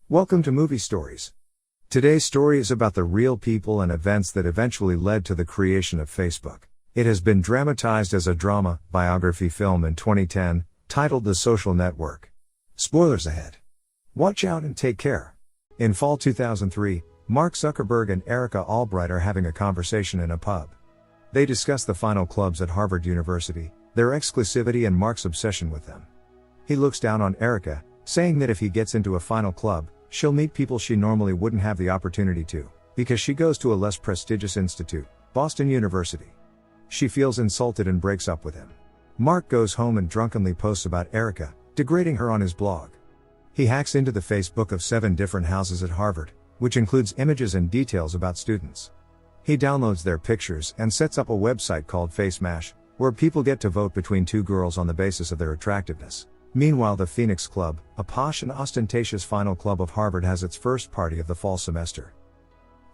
Welcome to Movie Stories. Today's story is about the real people and events that eventually led to the creation of Facebook. It has been dramatized as a drama biography film in 2010, titled The Social Network. Spoilers ahead. Watch out and take care. In fall 2003, Mark Zuckerberg and Erica Albright are having a conversation in a pub. They discuss the final clubs at Harvard University, their exclusivity and Mark's obsession with them. He looks down on Erica, saying that if he gets into a final club, she'll meet people she normally wouldn't have the opportunity to, because she goes to a less prestigious institute, Boston University. She feels insulted and breaks up with him. Mark goes home and drunkenly posts about Erica, degrading her on his blog. He hacks into the Facebook of 7 different houses at Harvard, which includes images and details about students. He downloads their pictures and sets up a website called FaceMash, where people get to vote between 2 girls on the basis of their attractiveness. Meanwhile, the Phoenix Club, a posh and ostentatious final club of Harvard, has its first party of the fall semester.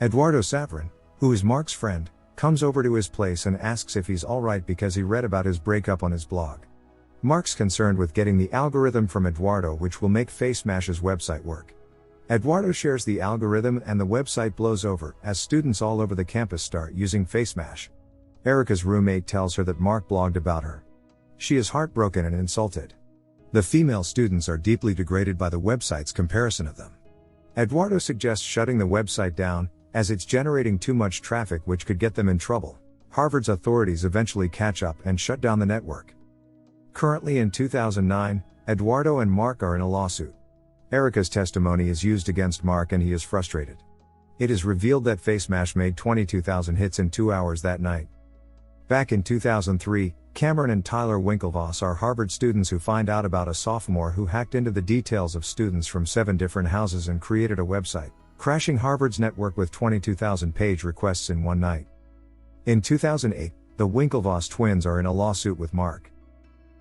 Eduardo Saverin, who is Mark's friend, comes over to his place and asks if he's alright because he read about his breakup on his blog. Mark's concerned with getting the algorithm from Eduardo which will make FaceMash's website work. Eduardo shares the algorithm and the website blows over as students all over the campus start using FaceMash. Erica's roommate tells her that Mark blogged about her. She is heartbroken and insulted. The female students are deeply degraded by the website's comparison of them. Eduardo suggests shutting the website down, as it's generating too much traffic which could get them in trouble. Harvard's authorities eventually catch up and shut down the network. Currently in 2009, Eduardo and Mark are in a lawsuit. Erica's testimony is used against Mark and he is frustrated. It is revealed that FaceMash made 22,000 hits in 2 hours that night. Back in 2003, Cameron and Tyler Winklevoss are Harvard students who find out about a sophomore who hacked into the details of students from 7 different houses and created a website, crashing Harvard's network with 22,000 page requests in one night. In 2008, the Winklevoss twins are in a lawsuit with Mark.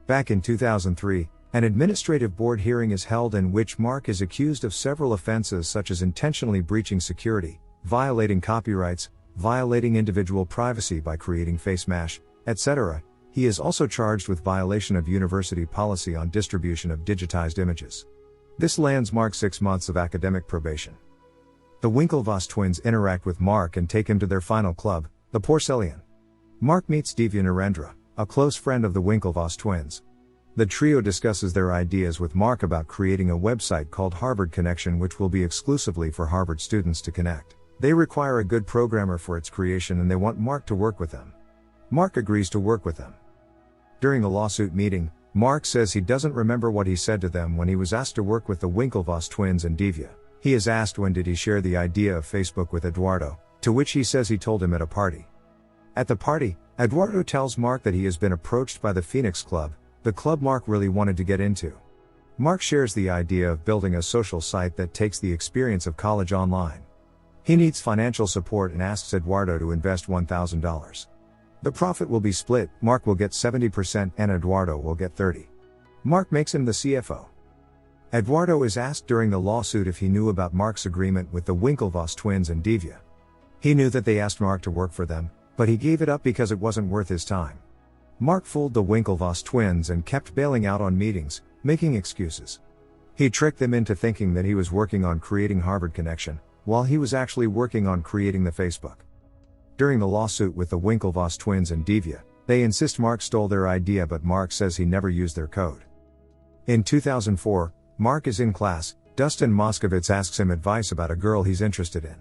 Back in 2003, an administrative board hearing is held in which Mark is accused of several offenses such as intentionally breaching security, violating copyrights, violating individual privacy by creating FaceMash, etc. He is also charged with violation of university policy on distribution of digitized images. This lands Mark 6 months of academic probation. The Winklevoss twins interact with Mark and take him to their final club, the Porcellian. Mark meets Divya Narendra, a close friend of the Winklevoss twins. The trio discusses their ideas with Mark about creating a website called Harvard Connection which will be exclusively for Harvard students to connect. They require a good programmer for its creation and they want Mark to work with them. Mark agrees to work with them. During the lawsuit meeting, Mark says he doesn't remember what he said to them when he was asked to work with the Winklevoss twins and Divya. He is asked when did he share the idea of Facebook with Eduardo, to which he says he told him at a party. At the party, Eduardo tells Mark that he has been approached by the Phoenix Club, the club Mark really wanted to get into. Mark shares the idea of building a social site that takes the experience of college online. He needs financial support and asks Eduardo to invest $1,000. The profit will be split, Mark will get 70% and Eduardo will get 30%. Mark makes him the CFO. Eduardo is asked during the lawsuit if he knew about Mark's agreement with the Winklevoss twins and Divya. He knew that they asked Mark to work for them, but he gave it up because it wasn't worth his time. Mark fooled the Winklevoss twins and kept bailing out on meetings, making excuses. He tricked them into thinking that he was working on creating Harvard Connection, while he was actually working on creating the Facebook. During the lawsuit with the Winklevoss twins and Divya, they insist Mark stole their idea but Mark says he never used their code. In 2004, Mark is in class, Dustin Moskovitz asks him advice about a girl he's interested in.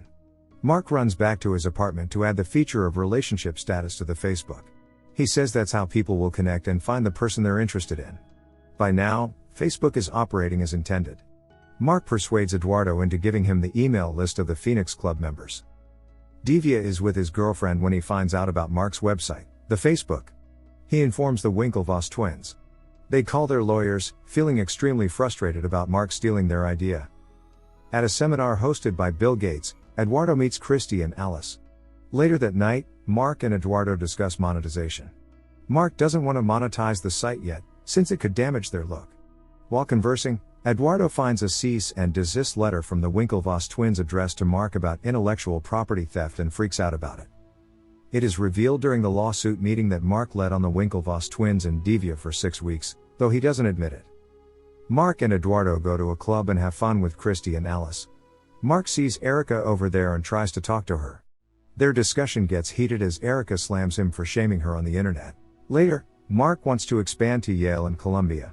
Mark runs back to his apartment to add the feature of relationship status to the Facebook. He says that's how people will connect and find the person they're interested in. By now, Facebook is operating as intended. Mark persuades Eduardo into giving him the email list of the Phoenix Club members. Divya is with his girlfriend when he finds out about Mark's website, the Facebook. He informs the Winklevoss twins. They call their lawyers, feeling extremely frustrated about Mark stealing their idea. At a seminar hosted by Bill Gates, Eduardo meets Christy and Alice. Later that night, Mark and Eduardo discuss monetization. Mark doesn't want to monetize the site yet, since it could damage their look. While conversing, Eduardo finds a cease and desist letter from the Winklevoss twins addressed to Mark about intellectual property theft and freaks out about it. It is revealed during the lawsuit meeting that Mark led on the Winklevoss twins and Divya for 6 weeks, though he doesn't admit it. Mark and Eduardo go to a club and have fun with Christy and Alice. Mark sees Erica over there and tries to talk to her. Their discussion gets heated as Erica slams him for shaming her on the internet. Later, Mark wants to expand to Yale and Columbia.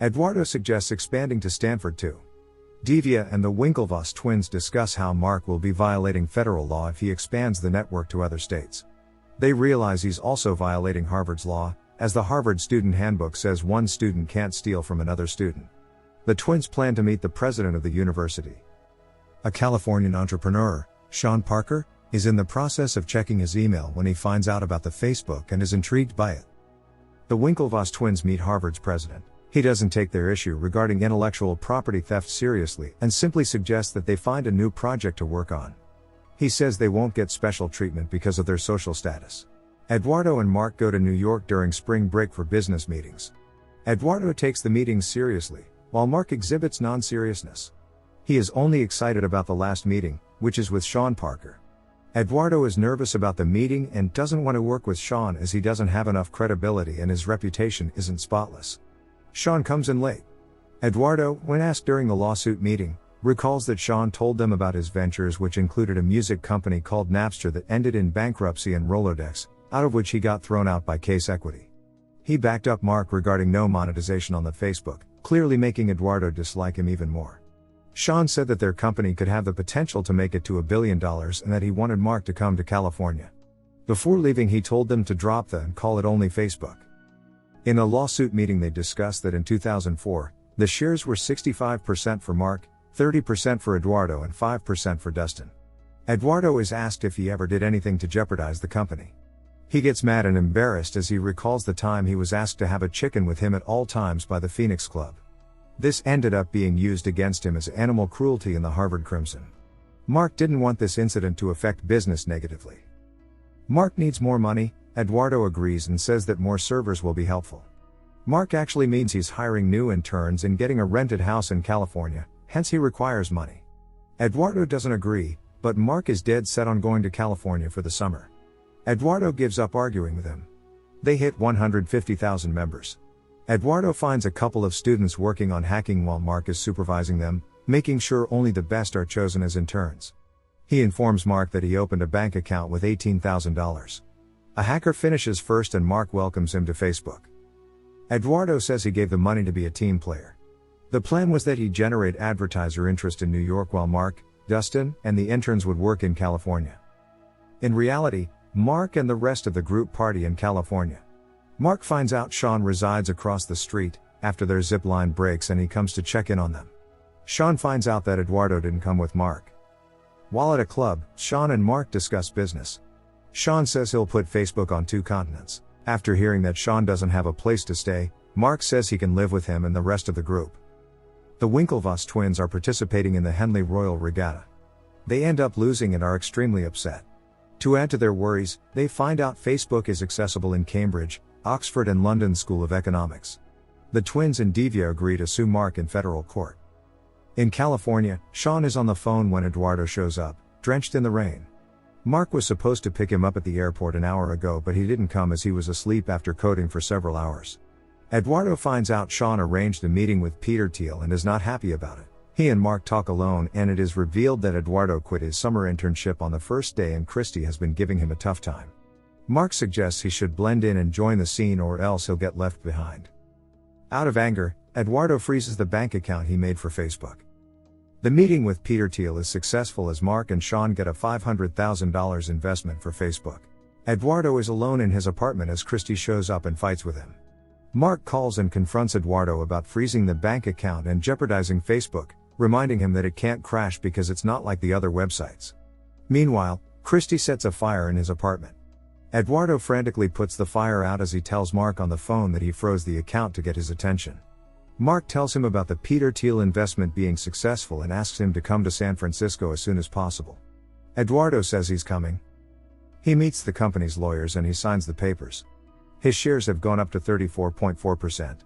Eduardo suggests expanding to Stanford too. Divya and the Winklevoss twins discuss how Mark will be violating federal law if he expands the network to other states. They realize he's also violating Harvard's law, as the Harvard Student Handbook says one student can't steal from another student. The twins plan to meet the president of the university. A Californian entrepreneur, Sean Parker, is in the process of checking his email when he finds out about the Facebook and is intrigued by it. The Winklevoss twins meet Harvard's president. He doesn't take their issue regarding intellectual property theft seriously and simply suggests that they find a new project to work on. He says they won't get special treatment because of their social status. Eduardo and Mark go to New York during spring break for business meetings. Eduardo takes the meetings seriously, while Mark exhibits non-seriousness. He is only excited about the last meeting, which is with Sean Parker. Eduardo is nervous about the meeting and doesn't want to work with Sean as he doesn't have enough credibility and his reputation isn't spotless. Sean comes in late. Eduardo, when asked during the lawsuit meeting, recalls that Sean told them about his ventures, which included a music company called Napster that ended in bankruptcy and Rolodex, out of which he got thrown out by Case Equity. He backed up Mark regarding no monetization on the Facebook, clearly making Eduardo dislike him even more. Sean said that their company could have the potential to make it to $1 billion and that he wanted Mark to come to California. Before leaving, he told them to drop the and call it only Facebook. In a lawsuit meeting, they discussed that in 2004, the shares were 65% for Mark, 30% for Eduardo, and 5% for Dustin. Eduardo is asked if he ever did anything to jeopardize the company. He gets mad and embarrassed as he recalls the time he was asked to have a chicken with him at all times by the Phoenix Club. This ended up being used against him as animal cruelty in the Harvard Crimson. Mark didn't want this incident to affect business negatively. Mark needs more money. Eduardo agrees and says that more servers will be helpful. Mark actually means he's hiring new interns and getting a rented house in California, hence he requires money. Eduardo doesn't agree, but Mark is dead set on going to California for the summer. Eduardo gives up arguing with him. They hit 150,000 members. Eduardo finds a couple of students working on hacking while Mark is supervising them, making sure only the best are chosen as interns. He informs Mark that he opened a bank account with $18,000. A hacker finishes first and Mark welcomes him to Facebook. Eduardo says he gave the money to be a team player. The plan was that he'd generate advertiser interest in New York while Mark, Dustin, and the interns would work in California. In reality, Mark and the rest of the group party in California. Mark finds out Sean resides across the street after their zip line breaks and he comes to check in on them. Sean finds out that Eduardo didn't come with Mark. While at a club, Sean and Mark discuss business. Sean says he'll put Facebook on 2 continents. After hearing that Sean doesn't have a place to stay, Mark says he can live with him and the rest of the group. The Winklevoss twins are participating in the Henley Royal Regatta. They end up losing and are extremely upset. To add to their worries, they find out Facebook is accessible in Cambridge, Oxford and London School of Economics. The twins and Divya agree to sue Mark in federal court. In California, Sean is on the phone when Eduardo shows up, drenched in the rain. Mark was supposed to pick him up at the airport an hour ago, but he didn't come as he was asleep after coding for several hours. Eduardo finds out Sean arranged a meeting with Peter Thiel and is not happy about it. He and Mark talk alone and it is revealed that Eduardo quit his summer internship on the first day and Christy has been giving him a tough time. Mark suggests he should blend in and join the scene or else he'll get left behind. Out of anger, Eduardo freezes the bank account he made for Facebook. The meeting with Peter Thiel is successful as Mark and Sean get a $500,000 investment for Facebook. Eduardo is alone in his apartment as Christy shows up and fights with him. Mark calls and confronts Eduardo about freezing the bank account and jeopardizing Facebook, reminding him that it can't crash because it's not like the other websites. Meanwhile, Christy sets a fire in his apartment. Eduardo frantically puts the fire out as he tells Mark on the phone that he froze the account to get his attention. Mark tells him about the Peter Thiel investment being successful and asks him to come to San Francisco as soon as possible. Eduardo says he's coming. He meets the company's lawyers and he signs the papers. His shares have gone up to 34.4%.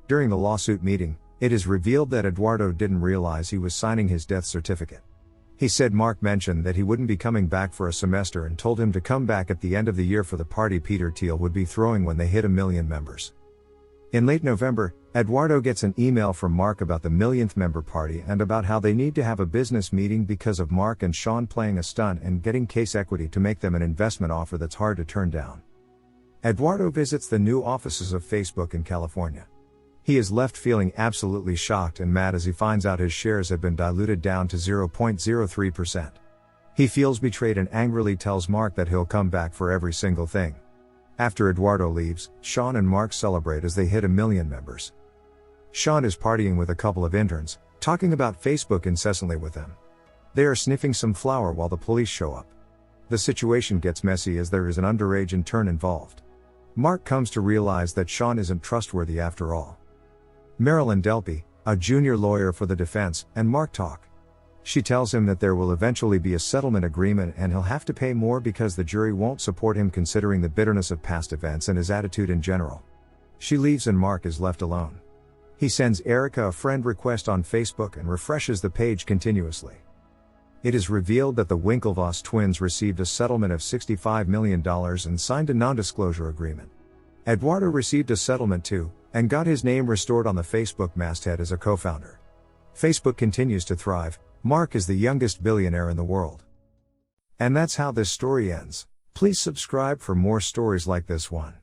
During the lawsuit meeting, it is revealed that Eduardo didn't realize he was signing his death certificate. He said Mark mentioned that he wouldn't be coming back for a semester and told him to come back at the end of the year for the party Peter Thiel would be throwing when they hit 1 million members. In late November, Eduardo gets an email from Mark about the millionth member party and about how they need to have a business meeting because of Mark and Sean playing a stunt and getting case equity to make them an investment offer that's hard to turn down. Eduardo visits the new offices of Facebook in California. He is left feeling absolutely shocked and mad as he finds out his shares have been diluted down to 0.03%. He feels betrayed and angrily tells Mark that he'll come back for every single thing. After Eduardo leaves, Sean and Mark celebrate as they hit 1 million members. Sean is partying with a couple of interns, talking about Facebook incessantly with them. They are sniffing some flower while the police show up. The situation gets messy as there is an underage intern involved. Mark comes to realize that Sean isn't trustworthy after all. Marilyn Delpy, a junior lawyer for the defense, and Mark talk. She tells him that there will eventually be a settlement agreement and he'll have to pay more because the jury won't support him considering the bitterness of past events and his attitude in general. She leaves and Mark is left alone. He sends Erica a friend request on Facebook and refreshes the page continuously. It is revealed that the Winklevoss twins received a settlement of $65 million and signed a non-disclosure agreement. Eduardo received a settlement too, and got his name restored on the Facebook masthead as a co-founder. Facebook continues to thrive. Mark is the youngest billionaire in the world. And that's how this story ends. Please subscribe for more stories like this one.